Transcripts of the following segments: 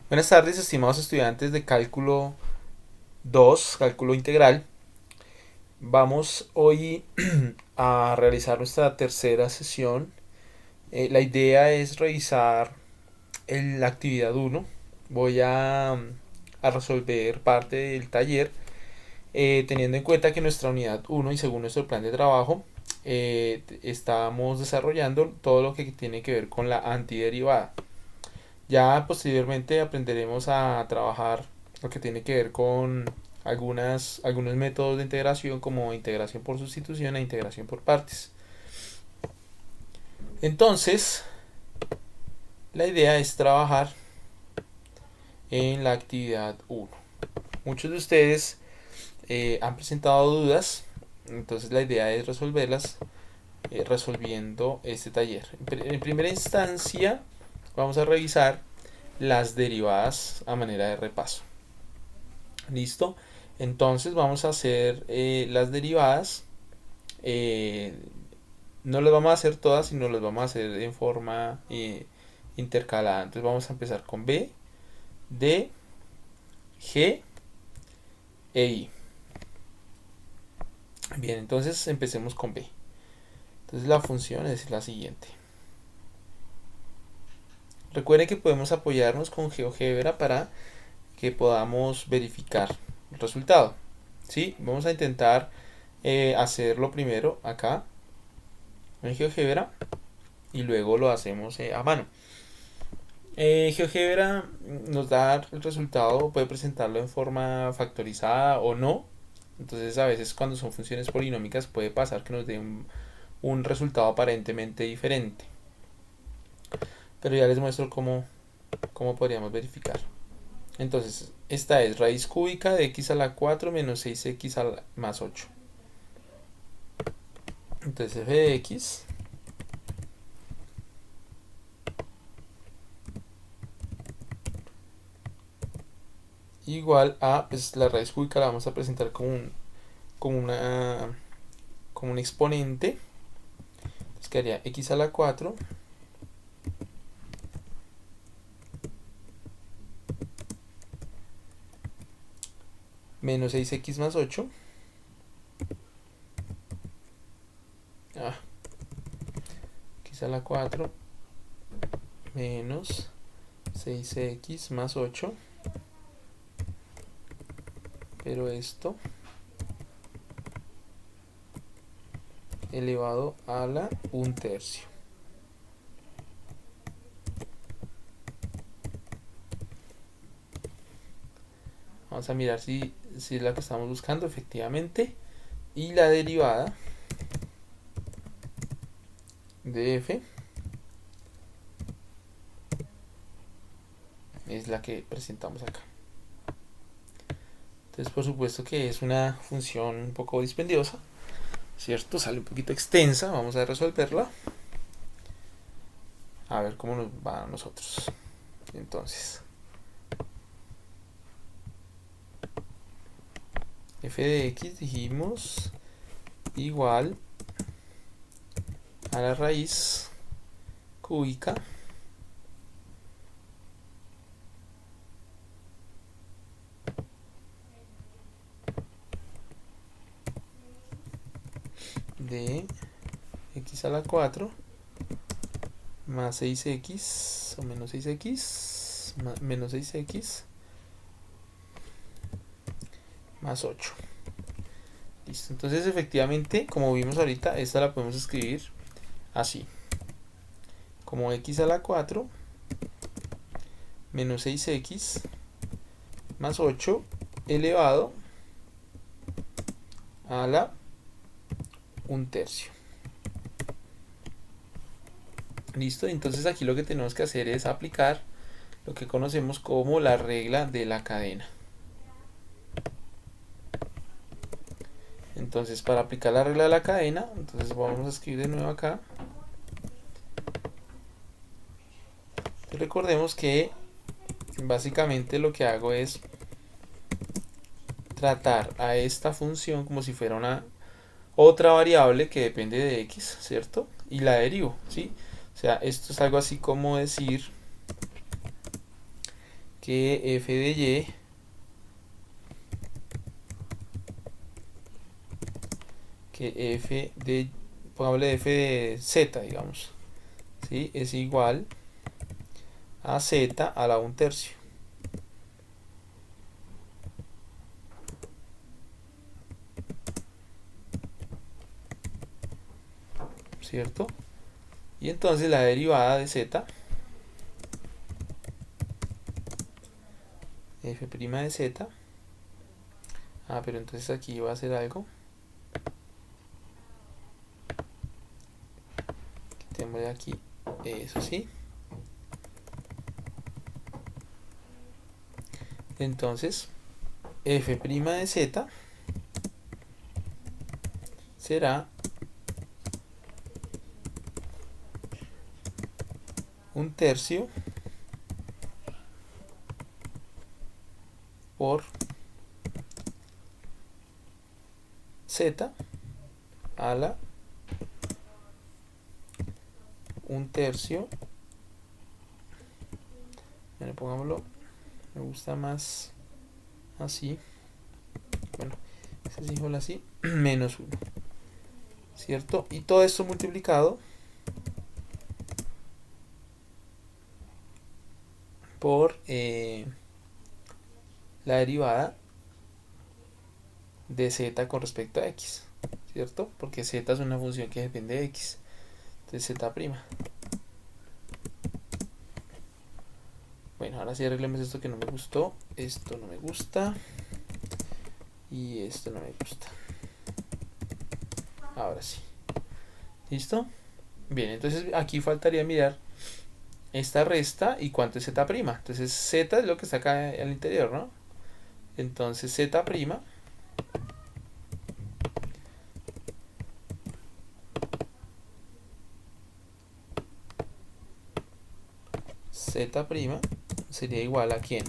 Buenas tardes, estimados estudiantes de cálculo 2, cálculo integral. Vamos hoy a realizar nuestra tercera sesión. La idea es revisar la actividad 1. Voy a resolver parte del taller, teniendo en cuenta que nuestra unidad 1 y según nuestro plan de trabajo, estamos desarrollando todo lo que tiene que ver con la antiderivada. Ya posteriormente aprenderemos a trabajar lo que tiene que ver con algunos métodos de integración como integración por sustitución e integración por partes. Entonces, la idea es trabajar en la actividad 1. Muchos de ustedes han presentado dudas, entonces la idea es resolverlas resolviendo este taller. En primera instancia, vamos a revisar las derivadas a manera de repaso. ¿Listo? Entonces vamos a hacer las derivadas. eh, no las vamos a hacer todas, sino las vamos a hacer en forma intercalada. Entonces vamos a empezar con B, D, G e I. Bien, entonces empecemos con B. Entonces la función es la siguiente. Recuerden que podemos apoyarnos con GeoGebra para que podamos verificar el resultado. ¿Sí? Vamos a intentar hacerlo primero acá en GeoGebra y luego lo hacemos a mano. GeoGebra nos da el resultado, puede presentarlo en forma factorizada o no. Entonces a veces cuando son funciones polinómicas puede pasar que nos dé un resultado aparentemente diferente. Pero ya les muestro cómo podríamos verificar. Entonces, esta es raíz cúbica de x a la 4 menos 6x más 8. Entonces f de x igual a, pues la raíz cúbica la vamos a presentar como, una, como un exponente. Entonces quedaría x a la 4 menos 6x más 8. X a la 4 menos 6x más 8. Pero esto elevado a la 1/3. Vamos a mirar si es la que estamos buscando efectivamente. Y la derivada de f es la que presentamos acá. Entonces por supuesto que es una función un poco dispendiosa, ¿cierto? Sale un poquito extensa, vamos a resolverla. A ver cómo nos va a nosotros. Entonces, f de x dijimos igual a la raíz cúbica de x a la 4 más 6x o menos 6x menos 6x más 8. Listo. Entonces efectivamente, como vimos ahorita, esta la podemos escribir así. Como x a la 4 menos 6x más 8 elevado a la 1/3. Listo, entonces aquí lo que tenemos que hacer es aplicar lo que conocemos como la regla de la cadena. Entonces para aplicar la regla de la cadena, entonces vamos a escribir de nuevo acá. Entonces recordemos que básicamente lo que hago es tratar a esta función como si fuera una otra variable que depende de x, ¿cierto? Y la derivo, ¿sí? O sea, esto es algo así como decir que f de y pongámosle f de z, digamos, ¿sí? Es igual a z a la 1/3. ¿Cierto? Y entonces la derivada de z, f' de z, pero entonces aquí va a hacer algo. Quitémosle aquí, eso sí. Entonces, f' de z será 1/3 por z a la 1/3. Bueno, pongámoslo, me gusta más así. Bueno, se así, menos 1. ¿Cierto? Y todo esto multiplicado por la derivada de z con respecto a x, ¿cierto? Porque z es una función que depende de x. Entonces z'. Bueno, ahora sí arreglemos esto que no me gustó. Esto no me gusta. Y esto no me gusta. Ahora sí. ¿Listo? Bien, entonces aquí faltaría mirar esta resta y cuánto es z'. Entonces z es lo que está acá al interior, ¿no? Entonces z' z' sería igual a ¿quién?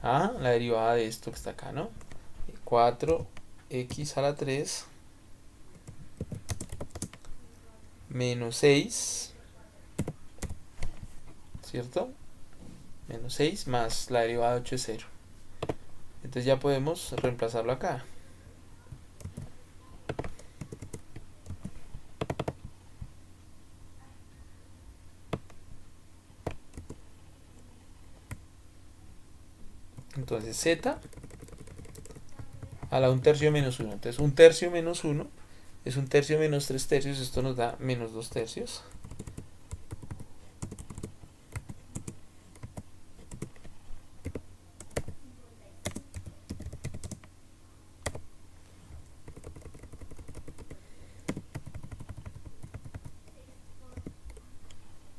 A la derivada de esto que está acá, ¿no? 4x a la 3 menos 6, ¿cierto? Menos 6 más la derivada de 8 es 0. Entonces ya podemos reemplazarlo acá. Entonces z a la 1/3 menos 1. Entonces 1/3 menos 1 es 1/3 menos 3/3. Esto nos da menos 2/3.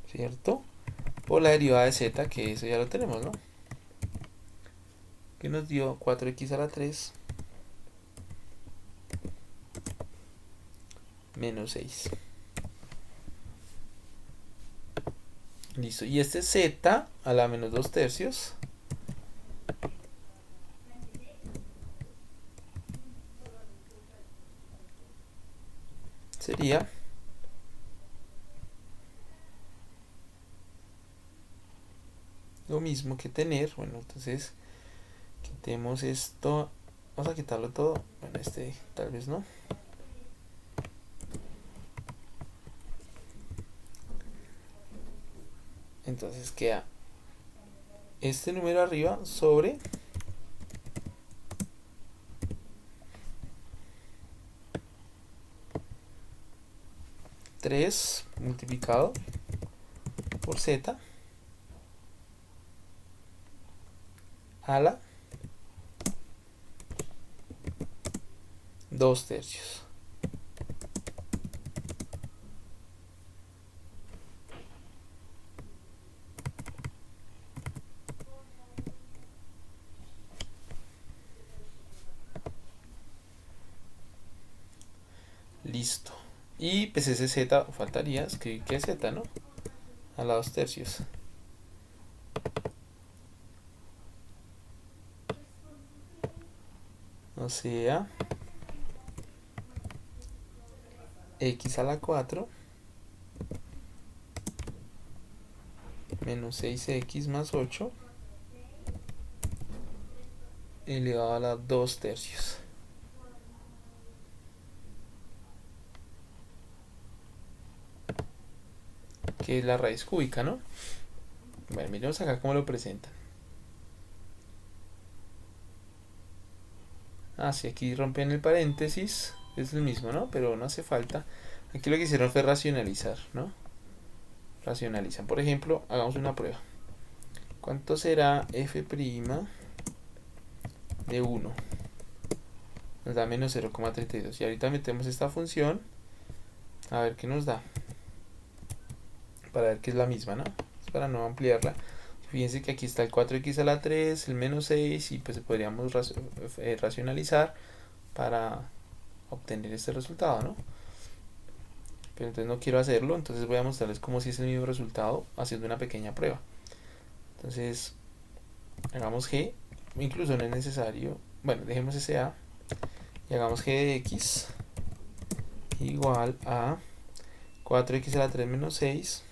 ¿Cierto? Por la derivada de z, que eso ya lo tenemos, ¿no? Que nos dio 4x a la 3 menos 6. Listo. Y este z a la menos 2/3 sería lo mismo que tener. Bueno, entonces quitemos esto. Vamos a quitarlo todo. Bueno, este tal vez no. Entonces queda este número arriba sobre 3 multiplicado por z a la 2/3. Listo. Y pues ese z faltaría escribir que es z, ¿no? A la 2/3. O sea, x a la 4 menos 6x más 8 elevado a la 2 tercios. Que es la raíz cúbica, ¿no? Bueno, miremos acá cómo lo presentan. Ah, sí, aquí rompen el paréntesis. Es el mismo, ¿no? Pero no hace falta. Aquí lo que hicieron fue racionalizar, ¿no? Racionalizan. Por ejemplo, hagamos una prueba. ¿Cuánto será f' de 1? Nos da menos 0,32. Y ahorita metemos esta función a ver qué nos da. Para ver que es la misma, ¿no? Es para no ampliarla. Fíjense que aquí está el 4x a la 3, el menos 6 y pues podríamos racionalizar para obtener este resultado, ¿no? Pero entonces no quiero hacerlo, entonces voy a mostrarles cómo si es el mismo resultado haciendo una pequeña prueba. Entonces, hagamos g, incluso no es necesario, bueno, dejemos ese a y hagamos g de x igual a 4x a la 3 menos 6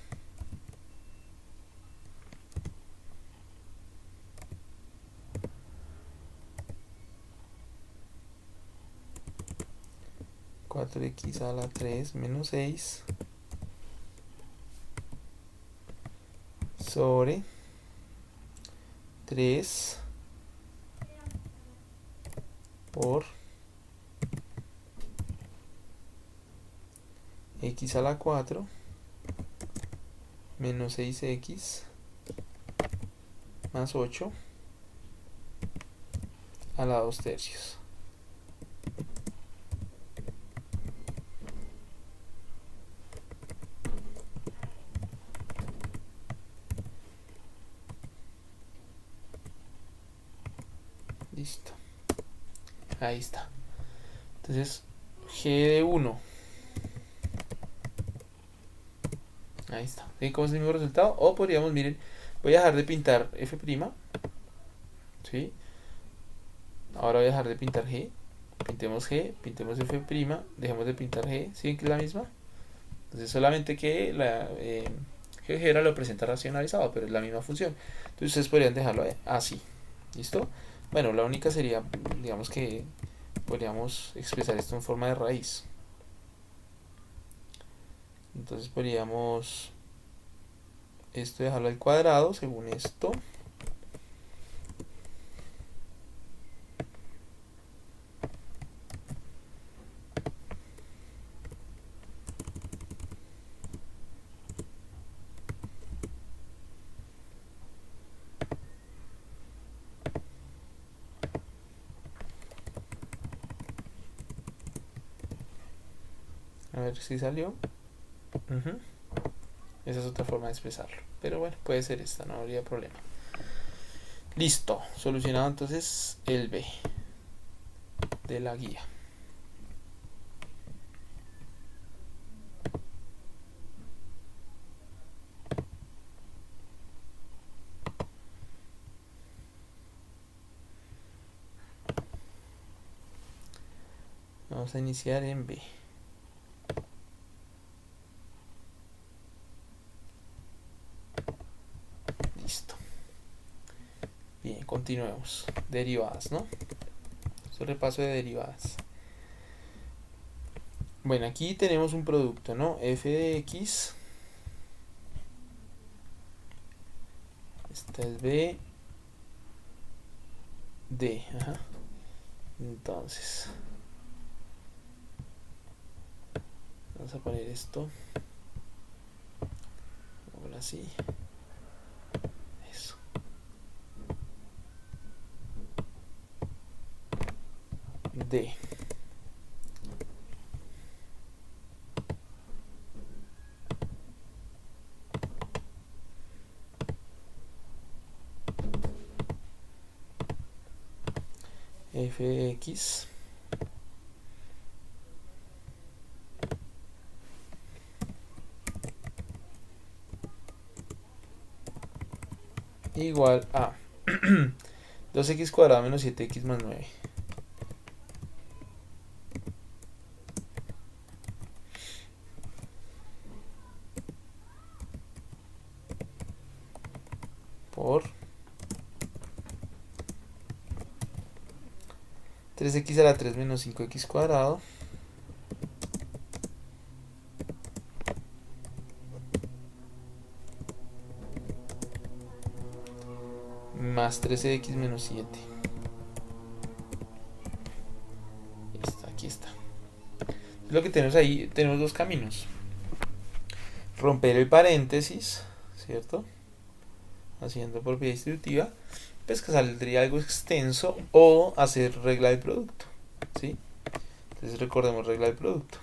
4x a la 3 menos 6 sobre 3 por x a la 4 menos 6x más 8 a la 2 tercios. Listo. Ahí está. Entonces, g de 1. Ahí está. ¿Sí? ¿Cómo es el mismo resultado? O podríamos, miren, voy a dejar de pintar f'. ¿Sí? Ahora voy a dejar de pintar g. Pintemos g, pintemos f', dejemos de pintar g. ¿Sí que es la misma? Entonces solamente que la GeoGebra lo presenta racionalizado, pero es la misma función. Entonces ustedes podrían dejarlo así. ¿Listo? Bueno, la única sería, digamos que podríamos expresar esto en forma de raíz. Entonces podríamos esto dejarlo al cuadrado, según esto. A ver si salió. Esa es otra forma de expresarlo. Pero bueno, puede ser esta, no habría problema. Listo, solucionado entonces el B de la guía. Vamos a iniciar en B. Listo. Bien, continuemos. Derivadas, ¿no? Es un repaso de derivadas. Bueno, aquí tenemos un producto, ¿no? F de X. Esta es B. D. Ajá. Entonces, vamos a poner esto. Ahora sí. Eso. D. F de X igual a 2x cuadrado menos 7x más 9. Por 3x a la 3 menos 5x cuadrado más 13x menos 7. Listo, aquí está. Lo que tenemos ahí, tenemos dos caminos. Romper el paréntesis, ¿cierto? Haciendo propiedad distributiva, pues que saldría algo extenso, o hacer regla del producto, ¿sí? Entonces recordemos regla del producto.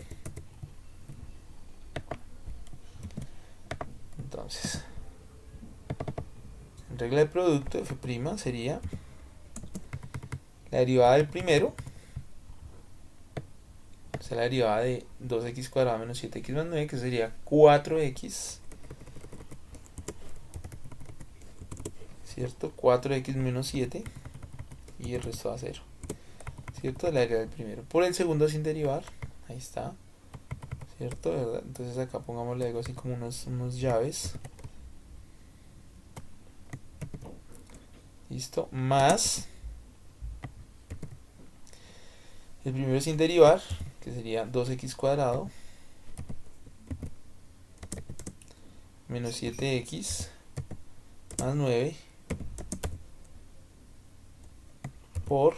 Entonces, regla del producto f' sería la derivada del primero, o sea, la derivada de 2x cuadrado menos 7x más 9, que sería 4x, ¿cierto? 4x menos 7, y el resto va a 0, ¿cierto? La derivada del primero. Por el segundo sin derivar, ahí está, ¿cierto? ¿Verdad? Entonces acá pongámosle algo así como unos llaves. Listo, más el primero sin derivar, que sería 2x cuadrado menos 7x más 9 por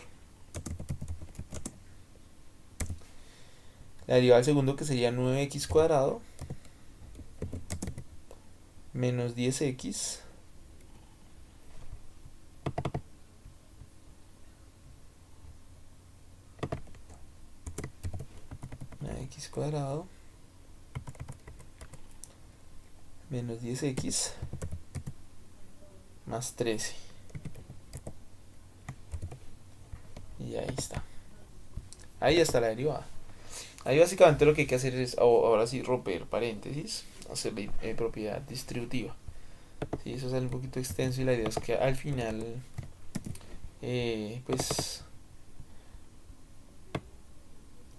la derivada del segundo, que sería 9x cuadrado menos 10x x cuadrado menos 10x más 13. Y ahí está. Ahí está la derivada. Ahí básicamente lo que hay que hacer es, ahora sí, romper paréntesis, hacer la propiedad distributiva. Sí, eso sale un poquito extenso, y la idea es que al final, pues,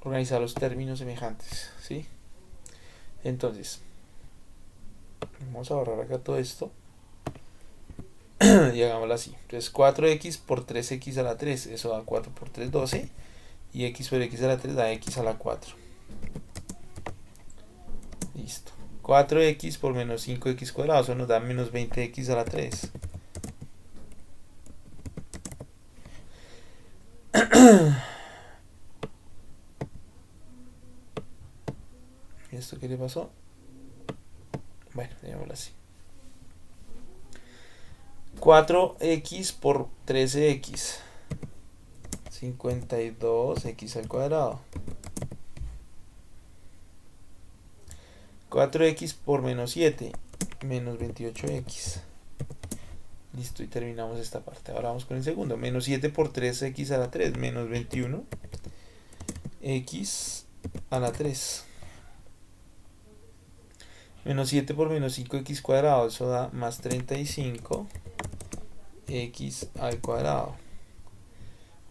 organizar los términos semejantes, ¿sí? Entonces, vamos a borrar acá todo esto y hagámoslo así. Entonces 4x por 3x a la 3, eso da 4 por 3, 12, y x por x a la 3 da x a la 4. Listo. 4x por menos 5x cuadrado, eso nos da menos 20x a la 3. ¿Y esto qué le pasó? Bueno, digámoslo así. 4x por 13x, 52x al cuadrado. 4x por menos 7, menos 28x. Listo, y terminamos esta parte. Ahora vamos con el segundo. Menos 7 por 3x a la 3, menos 21x a la 3. Menos 7 por menos 5x cuadrado, eso da más 35x al cuadrado.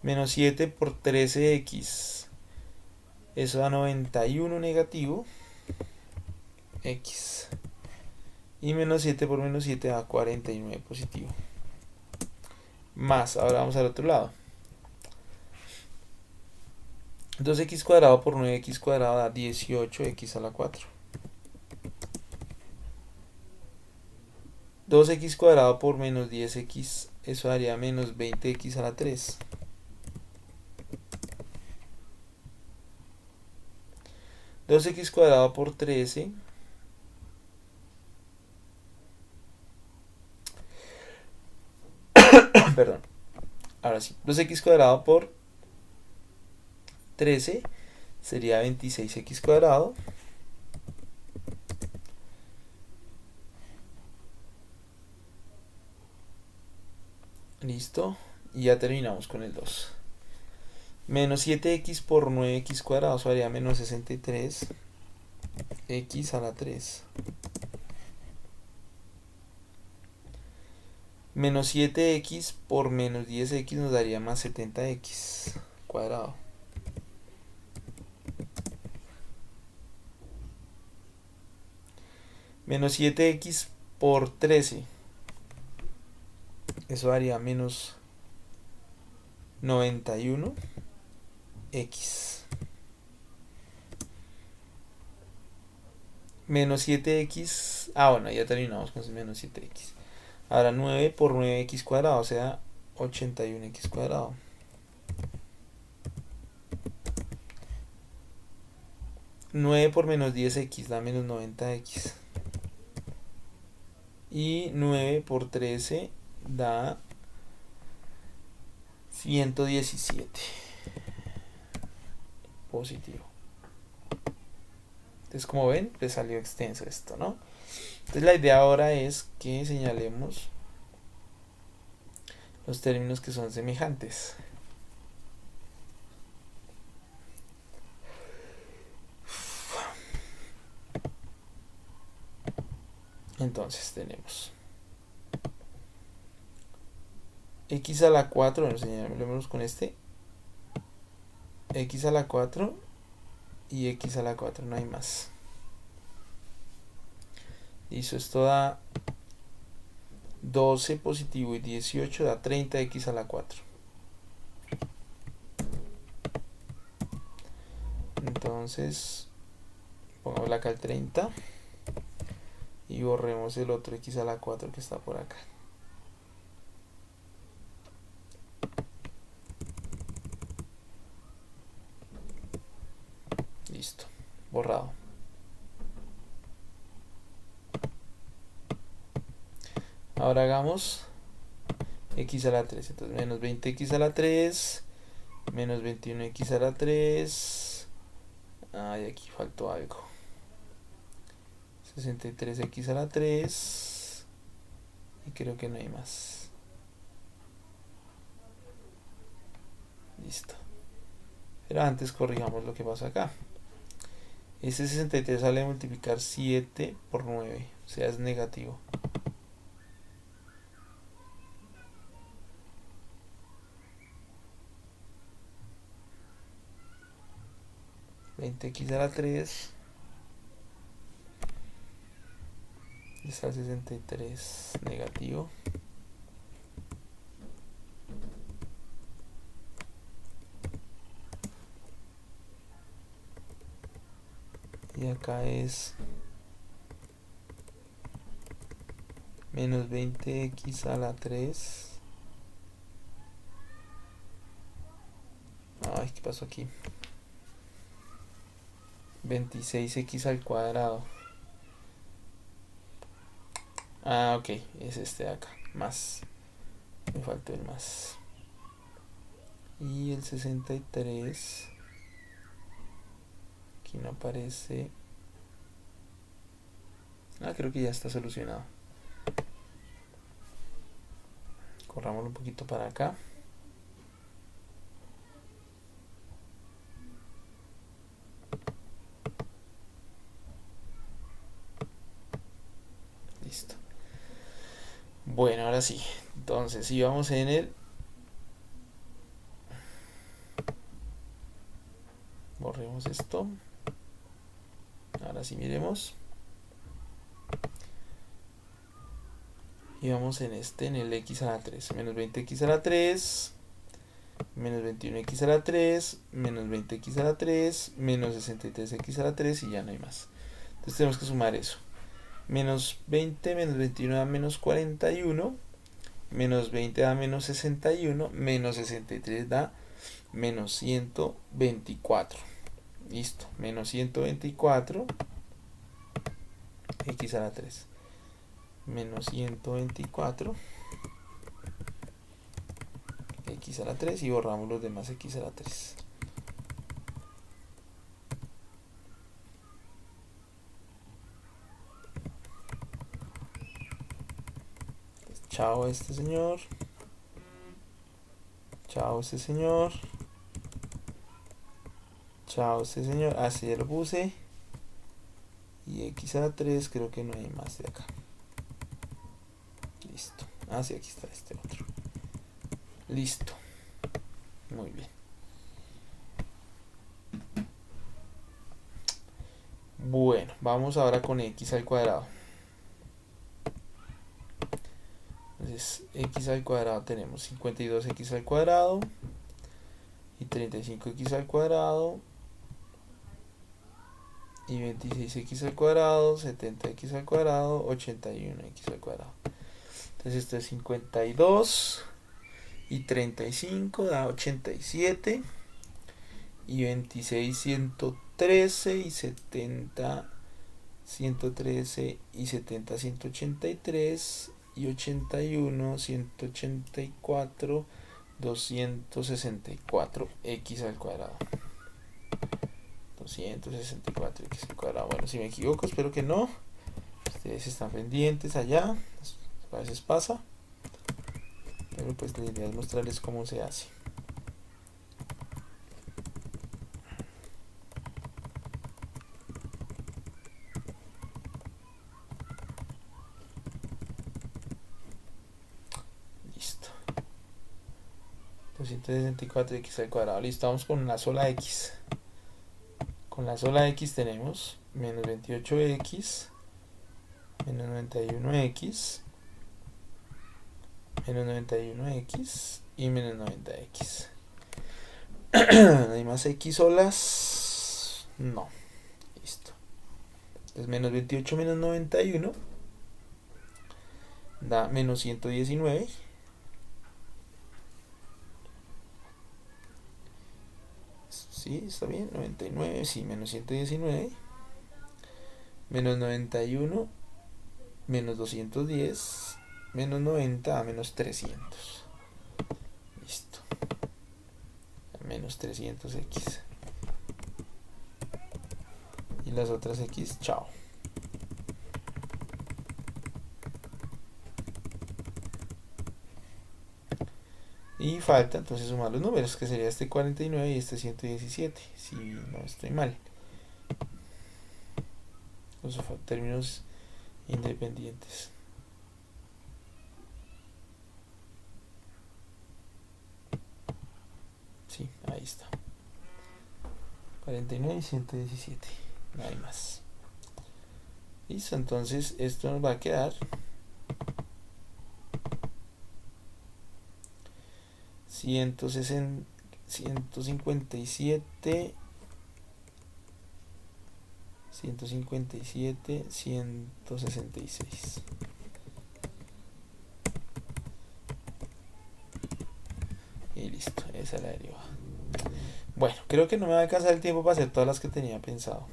Menos 7 por 13x, eso da 91 negativo x. Y menos 7 por menos 7 da 49 positivo. Más, ahora vamos al otro lado. 2x cuadrado por 9x cuadrado da 18x a la 4. 2x cuadrado por menos 10x, eso daría menos 20x a la 3. 2x cuadrado por 13, perdón, ahora sí, 2x cuadrado por 13 sería 26x cuadrado listo, y ya terminamos con el 2. Menos 7x por 9x cuadrado, eso haría menos 63x a la 3. Menos 7x por menos 10x nos daría más 70x cuadrado. Menos 7x por 13, eso daría menos 91 x. Menos 7x. Ah, bueno, ya terminamos con menos 7x. Ahora 9 por 9x cuadrado, o sea, 81x cuadrado. 9 por menos 10x da menos 90x. Y 9 por 13 da 117. Positivo. Entonces, como ven, pues salió extenso esto, ¿no? Entonces la idea ahora es que señalemos los términos que son semejantes. Entonces tenemos x a la 4, bueno, señalémoslo con este, x a la 4 y x a la 4, no hay más. Listo, esto da 12 positivo y 18 da 30x a la 4. Entonces, pongamos acá el 30 y borremos el otro x a la 4 que está por acá. Listo, borrado. Ahora hagamos x a la 3. Entonces, menos 20x a la 3, menos 21x a la 3. Ay, aquí faltó algo. 63x a la 3. Y creo que no hay más. Listo. Pero antes corrijamos lo que pasa acá. Este 63 sale a multiplicar 7 por 9. O sea, es negativo. X a la 3 está el 63 negativo. Y acá es menos 20x a la 3. Ay, ¿qué pasó aquí? 26x al cuadrado. Ah, ok, es este de acá, más. Me faltó el más. Y el 63. Aquí no aparece. Ah, creo que ya está solucionado. Corrámoslo un poquito para acá. Listo. Bueno, ahora sí. Entonces, si vamos en el... Borremos esto. Ahora sí, miremos. Y vamos en este, en el x a la 3. Menos 20x a la 3. Menos 21x a la 3. Menos 20x a la 3. Menos 63x a la 3. Y ya no hay más. Entonces tenemos que sumar eso. Menos 20 menos 21 da menos 41. Menos 20 da menos 61. Menos 63 da menos 124. Listo. Menos 124 x a la 3. Menos 124 x a la 3 y borramos los demás x a la 3. Chao este señor. Chao este señor. Chao este señor. Así ya lo puse. Y x a la 3 creo que no hay más de acá. Listo. Ah, sí, aquí está este otro. Listo. Muy bien. Bueno, vamos ahora con x al cuadrado. Entonces, x al cuadrado tenemos 52x al cuadrado y 35x al cuadrado y 26x al cuadrado, 70x al cuadrado, 81x al cuadrado. Entonces esto es 52 y 35 da 87 y 26 113 y 70 113 y 70 183 y 81 184 264x al cuadrado. 264x al cuadrado. Bueno, si me equivoco, espero que no. Ustedes están pendientes allá. A veces pasa. Pero pues la idea es mostrarles cómo se hace. Listo. 264x al cuadrado. Listo, vamos con una sola x. Con la sola x tenemos menos 28x, menos 91x, menos 91x y menos 90x. ¿Hay más x solas? No. Listo. Entonces menos 28 menos 91 da menos 119. Sí, está bien. 99, sí, menos 119. Menos 91, menos 210, menos 90 a menos 300. Listo. A menos 300x. Y las otras x, chao. Y falta entonces sumar los números, que sería este 49 y este 117, si no estoy mal. Los términos independientes. Sí, ahí está. 49 y 117. No hay más. Listo, entonces esto nos va a quedar 157 166. Y listo, esa es la derivada. Bueno, creo que no me va a alcanzar el tiempo para hacer todas las que tenía pensado.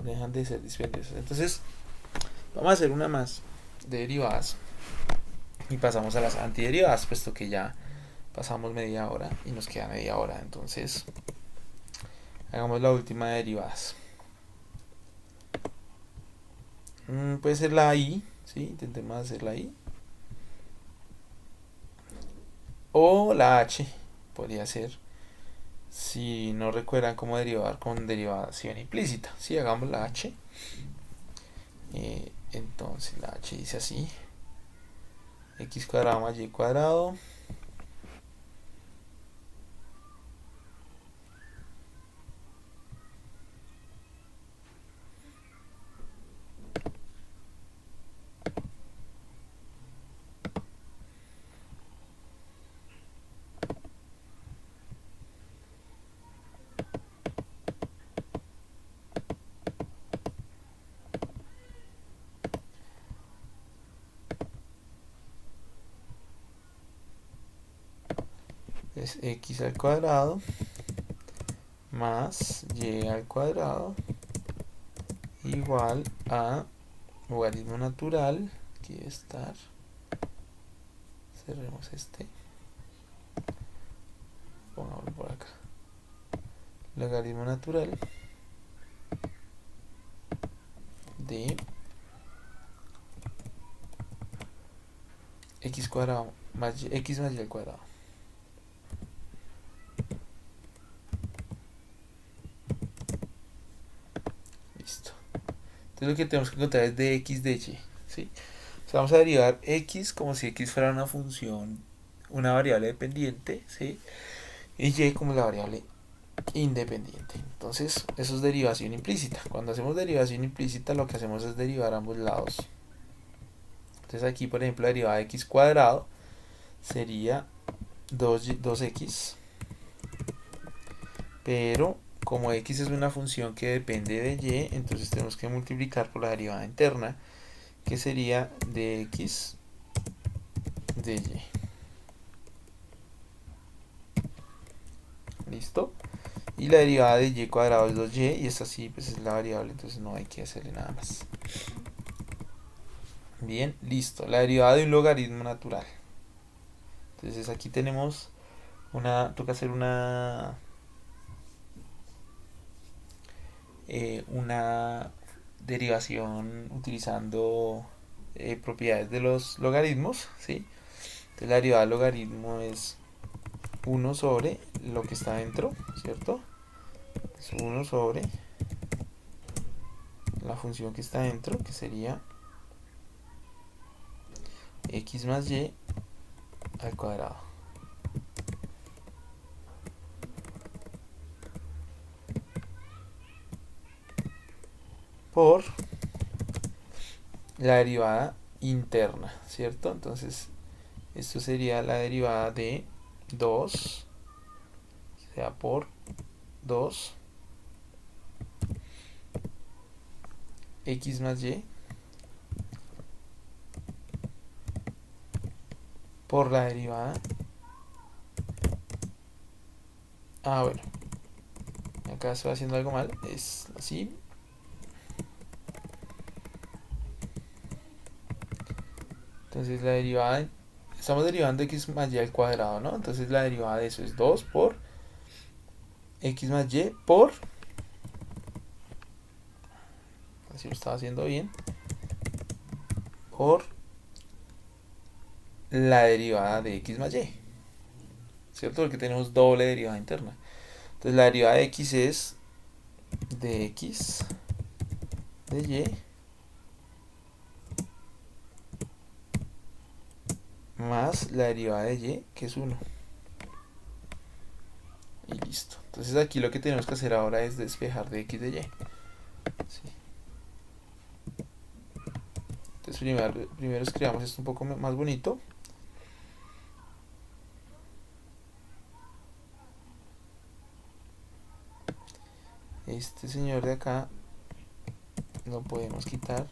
Dejan de ser dispendiosas. Entonces, vamos a hacer una más de derivadas. Y pasamos a las antiderivadas, puesto que ya pasamos media hora y nos queda media hora. Entonces, hagamos la última de derivadas. Puede ser la I, ¿sí? Intentemos hacer la I. O la H, podría ser. Si no recuerdan cómo derivar con derivación implícita. Si hagamos la H. Entonces la H dice así. X cuadrado más Y cuadrado. Es x al cuadrado más y al cuadrado igual a logaritmo natural, aquí debe estar, cerremos este, pongámoslo por acá, logaritmo natural de x cuadrado más y, x más y al cuadrado. Listo. Entonces lo que tenemos que encontrar es dx de y, ¿sí? O sea, vamos a derivar x como si x fuera una función, una variable dependiente, ¿sí? Y y como la variable independiente. Entonces, eso es derivación implícita. Cuando hacemos derivación implícita, lo que hacemos es derivar ambos lados. Entonces aquí, por ejemplo, la derivada de x cuadrado sería 2x pero como x es una función que depende de y, entonces tenemos que multiplicar por la derivada interna, que sería de x de y. ¿Listo? Y la derivada de y cuadrado es 2y, y esta sí pues es la variable, entonces no hay que hacerle nada más. Bien, listo. La derivada de un logaritmo natural. Entonces aquí tenemos toca hacer una derivación utilizando propiedades de los logaritmos, ¿sí? Entonces la derivada del logaritmo es 1 sobre lo que está dentro, ¿cierto? Es 1 sobre la función que está dentro, que sería x más y al cuadrado. Por la derivada interna, ¿cierto? Entonces esto sería la derivada de 2, o sea, por 2 x más y por la derivada. Bueno, acá estoy haciendo algo mal, es así. Entonces la derivada, estamos derivando x más y al cuadrado, ¿no? Entonces la derivada de eso es 2 por x más y por, así lo estaba haciendo bien, por la derivada de x más y, ¿cierto? Porque tenemos doble derivada interna. Entonces la derivada de x es de x de y más la derivada de y, que es 1. Y listo. Entonces aquí lo que tenemos que hacer ahora es despejar de x de y. ¿Sí? Entonces primero escribamos esto un poco más bonito. Este señor de acá lo podemos quitar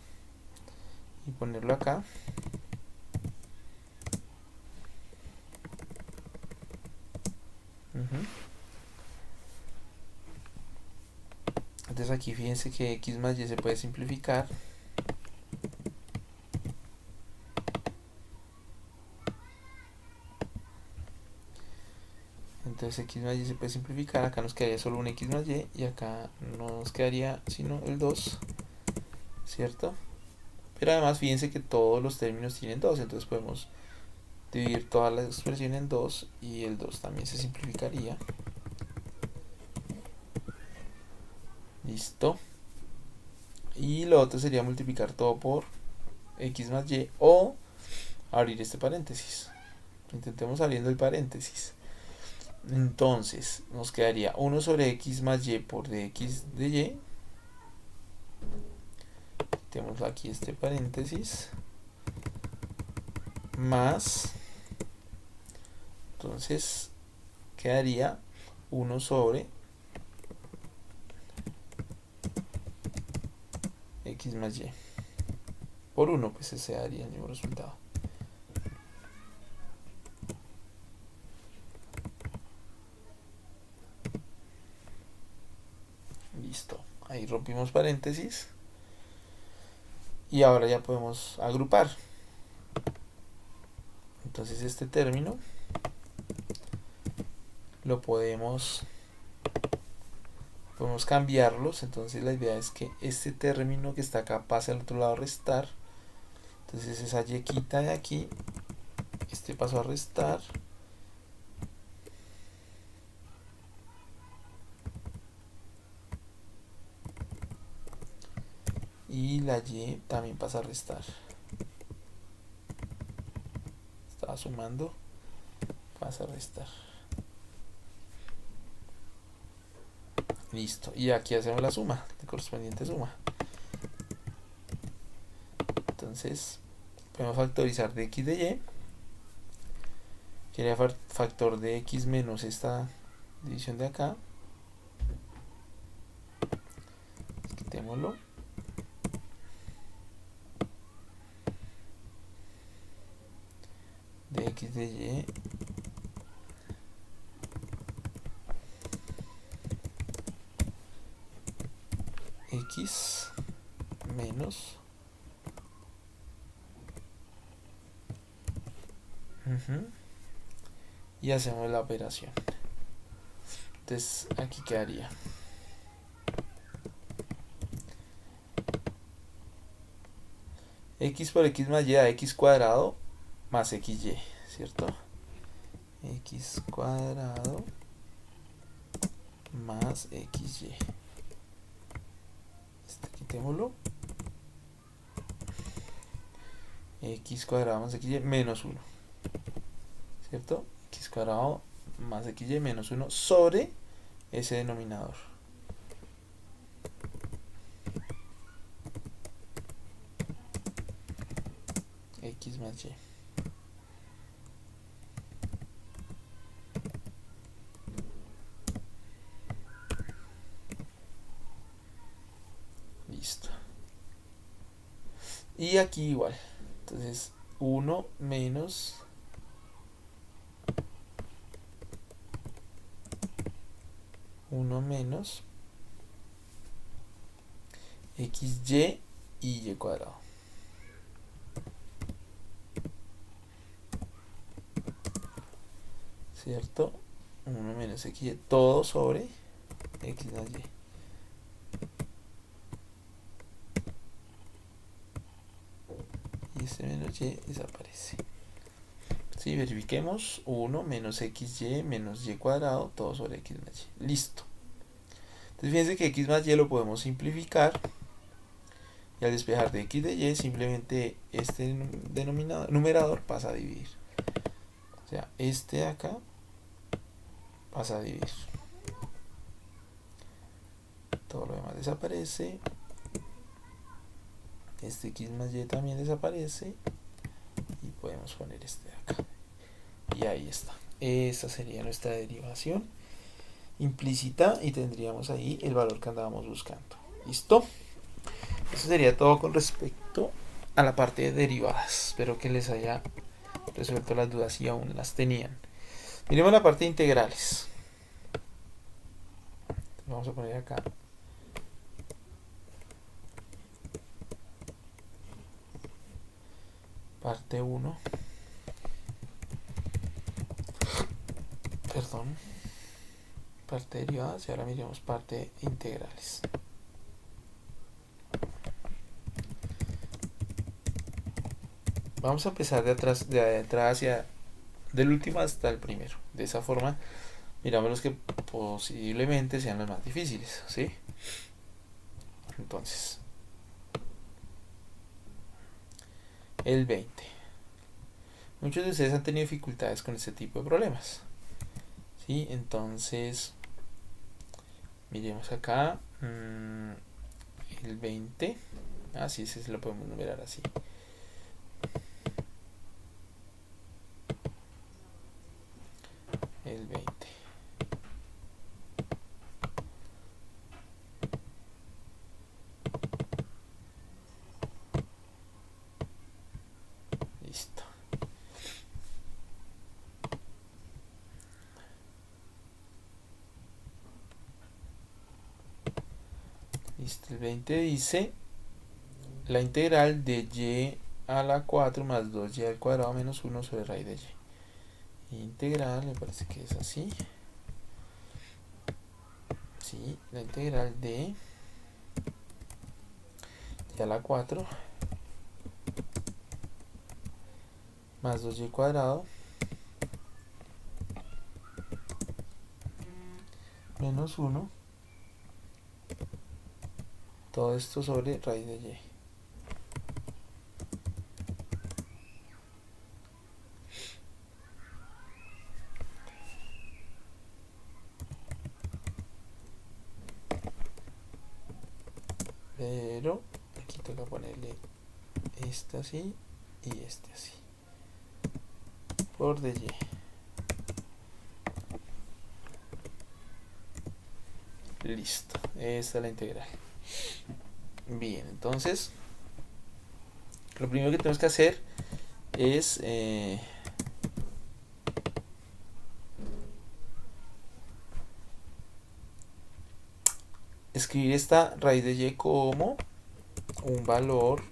y ponerlo acá. Entonces aquí fíjense que x más y se puede simplificar. Entonces x más y se puede simplificar. Acá nos quedaría solo un x más y acá no nos quedaría sino el 2, ¿cierto? Pero además fíjense que todos los términos tienen 2, entonces podemos dividir toda la expresión en 2 y el 2 también se simplificaría. Listo. Y lo otro sería multiplicar todo por x más y o abrir este paréntesis. Intentemos abriendo el paréntesis. Entonces nos quedaría 1 sobre x más y por dx de y. Tenemos aquí este paréntesis. Más. Entonces quedaría 1 sobre x más y. Por 1 pues ese daría el mismo resultado. Listo. Ahí rompimos paréntesis. Y ahora ya podemos agrupar. Entonces este término lo podemos cambiarlos. Entonces la idea es que este término que está acá pase al otro lado a restar. Entonces esa y quita de aquí. Este pasó a restar. Y la y también pasa a restar. Estaba sumando. Pasa a restar. Listo. Y aquí hacemos la suma. La correspondiente suma. Entonces podemos factorizar de x de y. Sería factor de x menos esta división de acá. quitémoslo. De x de y x menos y hacemos la operación. Entonces aquí quedaría x por x más y a x cuadrado más xy, ¿cierto? X cuadrado más xy. Quitémoslo. X cuadrado más xy menos 1, ¿cierto? X cuadrado más xy menos 1 sobre ese denominador. X más y. Listo. Y aquí igual. Entonces 1 menos xy y y cuadrado. ¿Cierto? 1 menos xy, todo sobre x más y. Y este menos y desaparece. ¿Sí? Verifiquemos. 1 menos xy menos y cuadrado, todo sobre x más y. Listo. Entonces fíjense que x más y lo podemos simplificar. Y al despejar de x de y, simplemente este numerador pasa a dividir. O sea, este de acá pasa a dividir. Todo lo demás desaparece. Este x más y también desaparece. Y podemos poner este de acá. Y ahí está. Esta sería nuestra derivación implícita y tendríamos ahí el valor que andábamos buscando. ¿Listo? Eso sería todo con respecto a la parte de derivadas. Espero que les haya resuelto las dudas si aún las tenían. Miremos la parte de integrales. Vamos a poner acá parte 1. Perdón. Parte de derivadas y ahora miremos parte de integrales. Vamos a empezar de atrás hacia del último hasta el primero. De esa forma miramos los que posiblemente sean los más difíciles, ¿sí? Entonces, el 20. Muchos de ustedes han tenido dificultades con este tipo de problemas, ¿sí? Entonces, miremos acá. El 20. Sí, ese lo podemos numerar así. El 20. Listo. Listo, el 20 dice la integral de y a la 4 más 2y al cuadrado menos 1 sobre raíz de y. Integral, me parece que es así. Sí, la integral de y a la 4 más 2y cuadrado menos 1, todo esto sobre raíz de y. Pero aquí toca ponerle este así y este así por dy. Listo, esta es la integral. Bien, entonces lo primero que tenemos que hacer es escribir esta raíz de y como un valor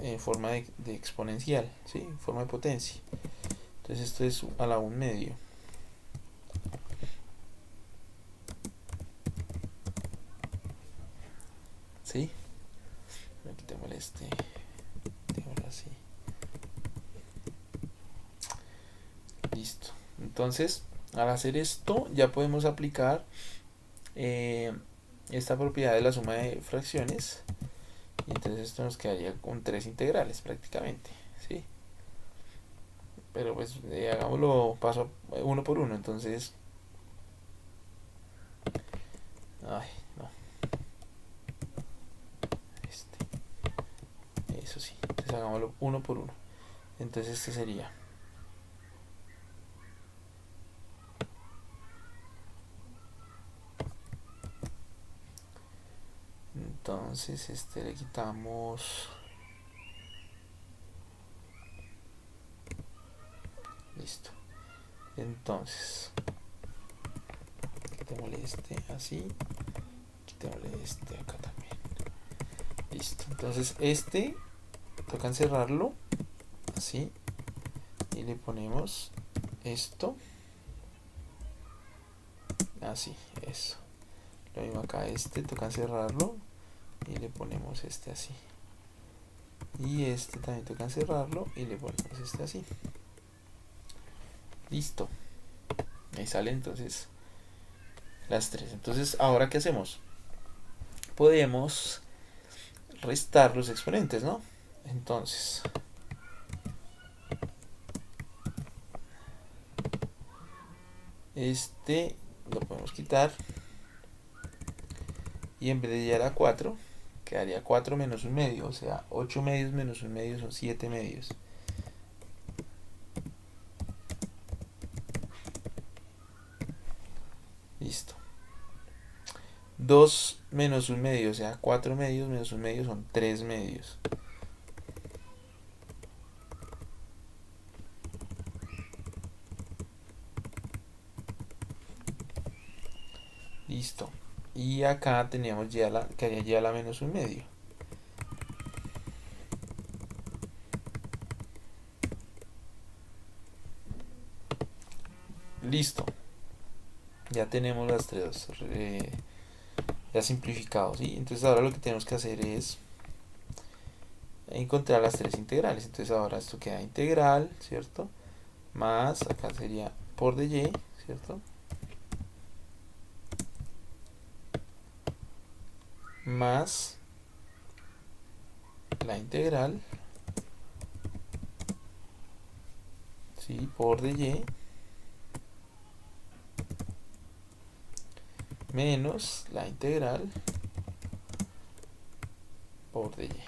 en forma de exponencial, ¿sí? En forma de potencia. Entonces esto es a la 1/2. ¿Sí? Quitémosle este. Quitémoslo así. Listo. Entonces, al hacer esto, ya podemos aplicar esta propiedad de la suma de fracciones. Y entonces esto nos quedaría con 3 integrales prácticamente. ¿Sí? Pero pues hagámoslo paso uno por uno. Entonces, ay, no. Eso sí. Entonces hagámoslo uno por uno. Entonces este sería. Entonces este le quitamos. Listo. Entonces, quitémosle este así. Quitémosle este acá también. Listo. Entonces este toca encerrarlo así. Y le ponemos esto. Así, eso. Lo mismo acá, este toca encerrarlo. Y le ponemos este así. Y este también toca encerrarlo. Y le ponemos este así. Listo. Ahí sale entonces las tres. Entonces, ¿ahora qué hacemos? Podemos restar los exponentes, ¿no? Entonces, este lo podemos quitar. Y en vez de llegar a 4, quedaría 4 menos 1/2. O sea, 8 medios menos 1/2 son 7 medios. Listo. 2 menos 1/2, o sea, 4 medios menos 1/2 son 3 medios. Listo. Y acá teníamos ya quedaría ya la menos 1/2. Listo. Ya tenemos las tres ya simplificados, ¿sí? Entonces ahora lo que tenemos que hacer es encontrar las tres integrales. Entonces ahora esto queda integral, ¿cierto? Más, acá sería por de y, ¿cierto? Más la integral, ¿sí? Por de y, menos la integral por de y.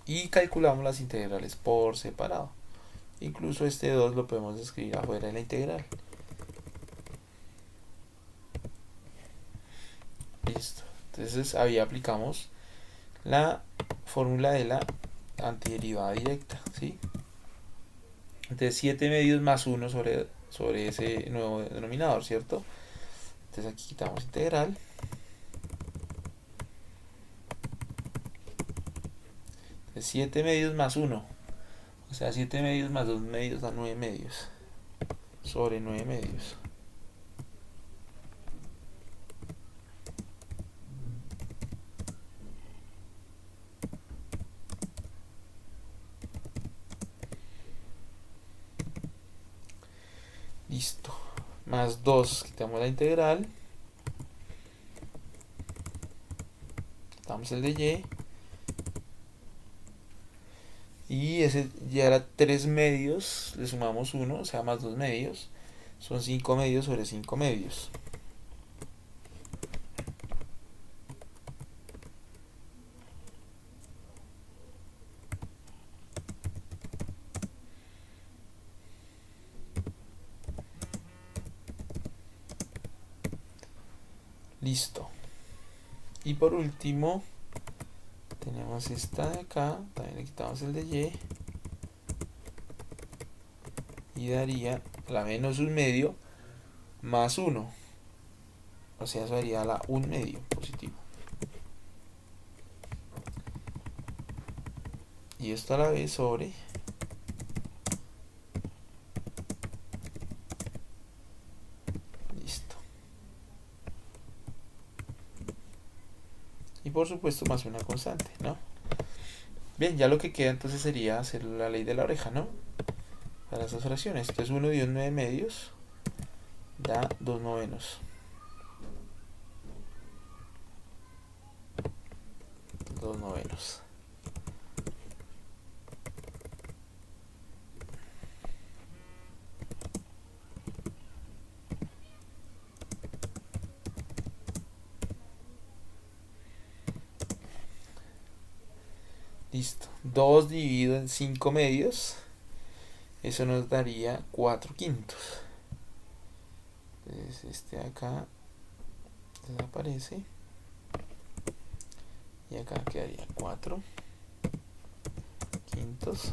Y calculamos las integrales por separado. Incluso este 2 lo podemos escribir afuera de la integral. Listo. Entonces ahí aplicamos la fórmula de la antiderivada directa, ¿sí? Entonces 7 medios más 1 sobre ese nuevo denominador, ¿cierto? Entonces aquí quitamos integral. Entonces 7 medios más 1. O sea, 7 medios más 2 medios da 9 medios. Sobre 9 medios. Listo. Más 2, quitamos la integral. Quitamos el de y. Y ese ya era 3 medios. Le sumamos 1, o sea, más 2 medios. Son 5 medios sobre 5 medios. Listo. Y por último, Tenemos esta de acá, también le quitamos el de y daría la menos 1/2 más 1. O sea, eso daría la 1/2 positivo. Y esto a la vez sobre listo. Y por supuesto más una constante, ¿no? Bien, ya lo que queda entonces sería hacer la ley de la oreja, ¿no? Para esas fracciones. Entonces 1 dividido en 9 medios da 2 novenos. 2 novenos. Listo. 2 dividido en 5 medios. Eso nos daría 4 quintos. Entonces este de acá desaparece. Y acá quedaría 4 quintos.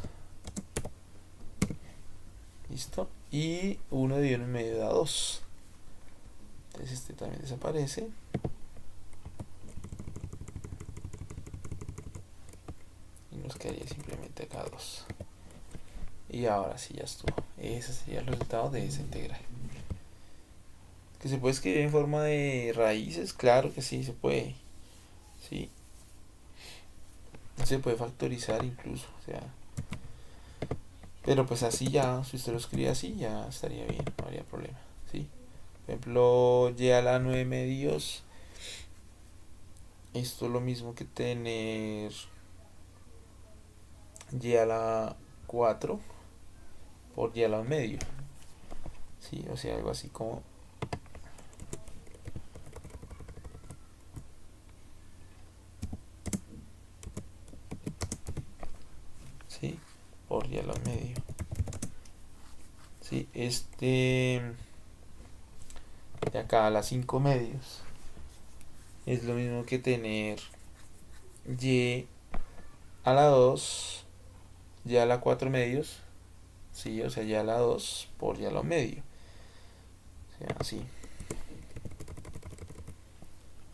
Listo. Y 1 dividido en medio da 2. Entonces este también desaparece. Y nos quedaría simplemente acá 2. Y ahora sí ya estuvo. Ese sería el resultado de esa integral. ¿Que se puede escribir en forma de raíces? Claro que sí, se puede. Sí. Se puede factorizar incluso. O sea. Pero pues así ya, si usted lo escribe así, ya estaría bien, no habría problema. ¿Sí? Por ejemplo, y a la 9 medios. Esto es lo mismo que tener y a la 4 por y a la medio. ¿Sí? O sea, algo así como ¿sí? Por y a la medio. ¿Sí? De acá a las 5 medios es lo mismo que tener y a la 2 y a la 4 medios. Sí, o sea, y a la 2 por y a la medio. O sea, así.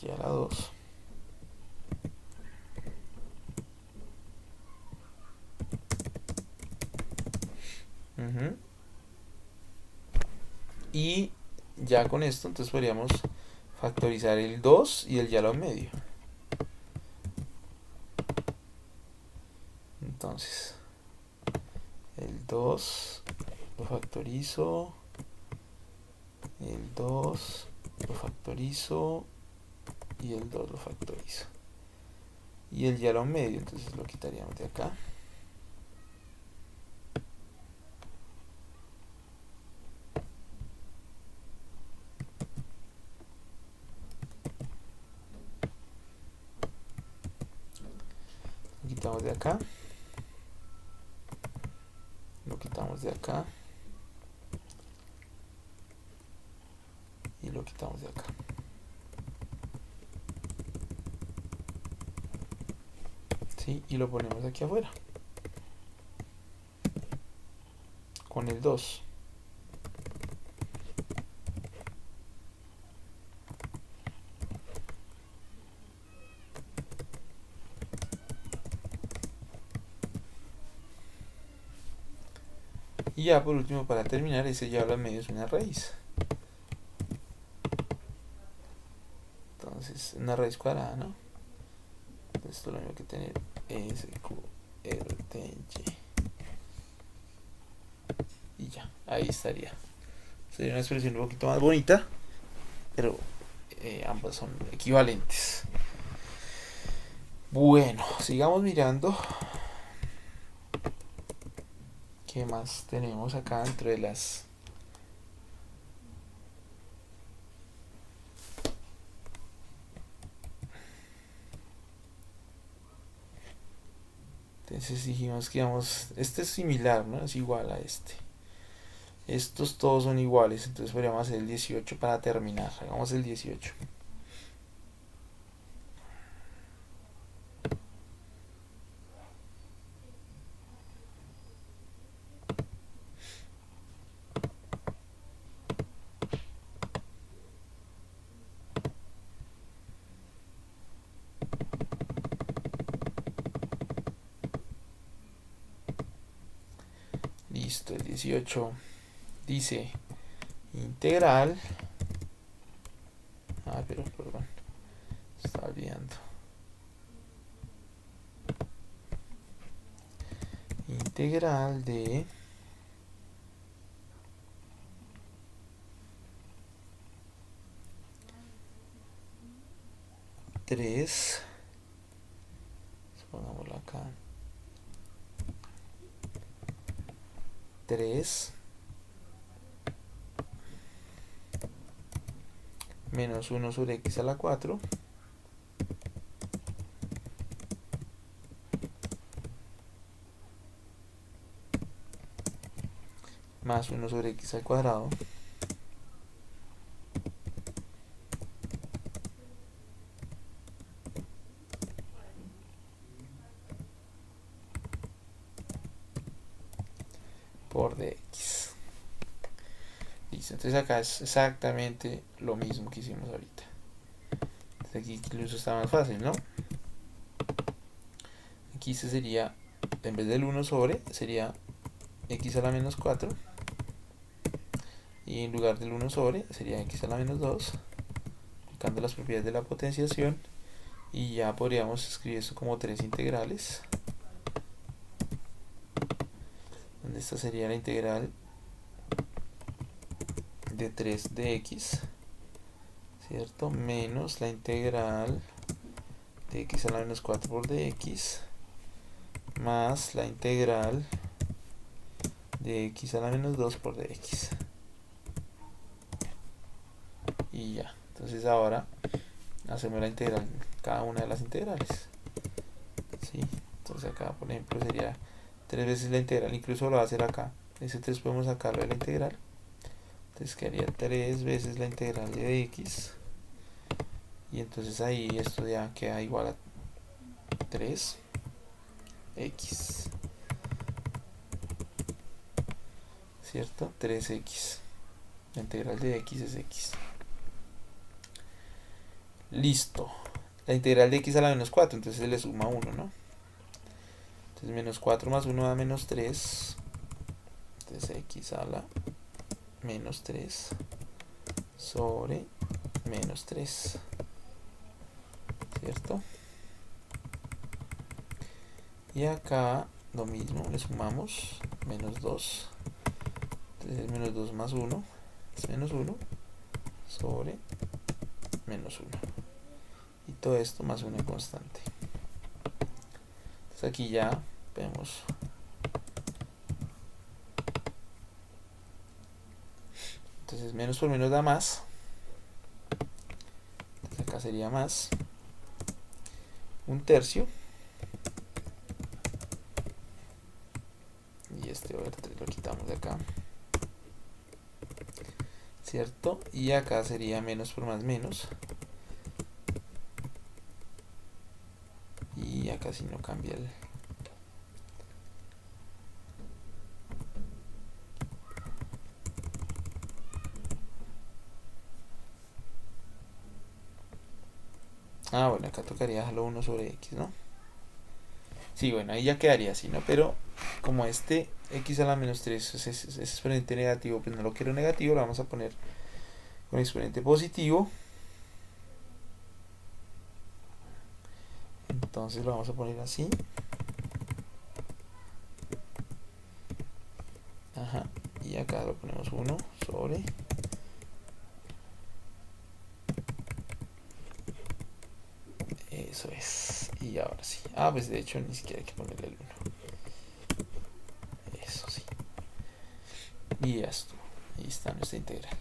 Y a la 2. Y ya con esto entonces podríamos factorizar el 2 y el y a la medio. Entonces el 2 lo factorizo, el 2 lo factorizo y el 2 lo factorizo. Y el y a la medio, entonces lo quitaríamos de acá. Lo quitamos de acá. Lo quitamos de acá. Y lo quitamos de acá. ¿Sí? Y lo ponemos aquí afuera. Con el 2. Y ya por último, para terminar, ese ya a la medio es una raíz. Entonces, una raíz cuadrada, ¿no? Entonces, esto es lo mismo que tener SQRT y ya, ahí estaría. Sería una expresión un poquito más bonita, pero ambas son equivalentes. Bueno, sigamos mirando. ¿Qué más tenemos acá dentro de las... Entonces dijimos que vamos... Este es similar, ¿no? Es igual a este. Estos todos son iguales, entonces podríamos hacer el 18 para terminar. Hagamos el 18. Listo, el 18 dice integral. Pero perdón, estaba olvidando. Integral de tres, pongámoslo acá, 3 menos 1 sobre x a la 4 más 1 sobre x al cuadrado por dx. Listo, entonces acá es exactamente lo mismo que hicimos ahorita. Entonces aquí incluso está más fácil, ¿no? Aquí se sería, en vez del 1 sobre, sería x a la menos 4. Y en lugar del 1 sobre, sería x a la menos 2. Aplicando las propiedades de la potenciación. Y ya podríamos escribir esto como 3 integrales. Donde esta sería la integral de 3 de x, ¿cierto? Menos la integral de x a la menos 4 por dx, más la integral de x a la menos 2 por dx. Y ya. Entonces ahora hacemos la integral, cada una de las integrales. ¿Sí? Entonces acá, por ejemplo, sería 3 veces la integral, incluso lo va a hacer acá. Ese 3 podemos sacarlo de la integral. Entonces quedaría 3 veces la integral de x. Y entonces ahí esto ya queda igual a 3x. ¿Cierto? 3x. La integral de x es x. Listo. La integral de x a la menos 4, entonces se le suma 1, ¿no? Entonces menos 4 más 1 da menos 3. Entonces x a la menos 3 sobre menos 3. ¿Cierto? Y acá lo mismo, le sumamos menos 2. Entonces menos 2 más 1 es menos 1 sobre menos 1. Y todo esto más una constante. Entonces aquí ya vemos. Entonces menos por menos da más. Entonces acá sería más 1/3. Y este over 3 lo quitamos de acá. ¿Cierto? Y acá sería menos por más menos. Y acá si no cambia el... bueno, acá tocaría dejarlo 1 sobre x, ¿no? Sí, bueno, ahí ya quedaría así, ¿no? Pero como este x a la menos 3 es exponente negativo, pues no lo quiero negativo, lo vamos a poner con exponente positivo. Entonces lo vamos a poner así. Ajá. Y acá lo ponemos 1 sobre... Eso es. Y ahora sí. Pues de hecho ni siquiera hay que ponerle el 1. Eso sí. Y ya estuvo. Ahí está nuestra integral.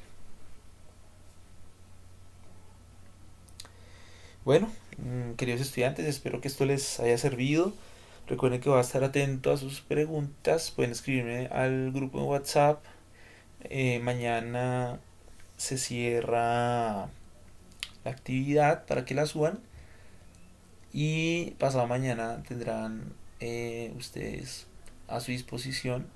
Bueno, queridos estudiantes, espero que esto les haya servido. Recuerden que voy a estar atento a sus preguntas. Pueden escribirme al grupo de WhatsApp. Mañana se cierra la actividad para que la suban. Y pasado mañana tendrán ustedes a su disposición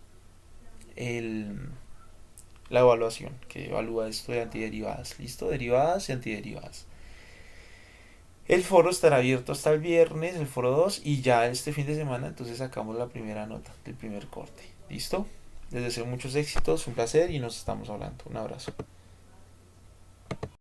la evaluación que evalúa esto de antiderivadas. ¿Listo? Derivadas y antiderivadas. El foro estará abierto hasta el viernes, el foro 2, y ya este fin de semana entonces sacamos la primera nota del primer corte. ¿Listo? Les deseo muchos éxitos, un placer y nos estamos hablando. Un abrazo.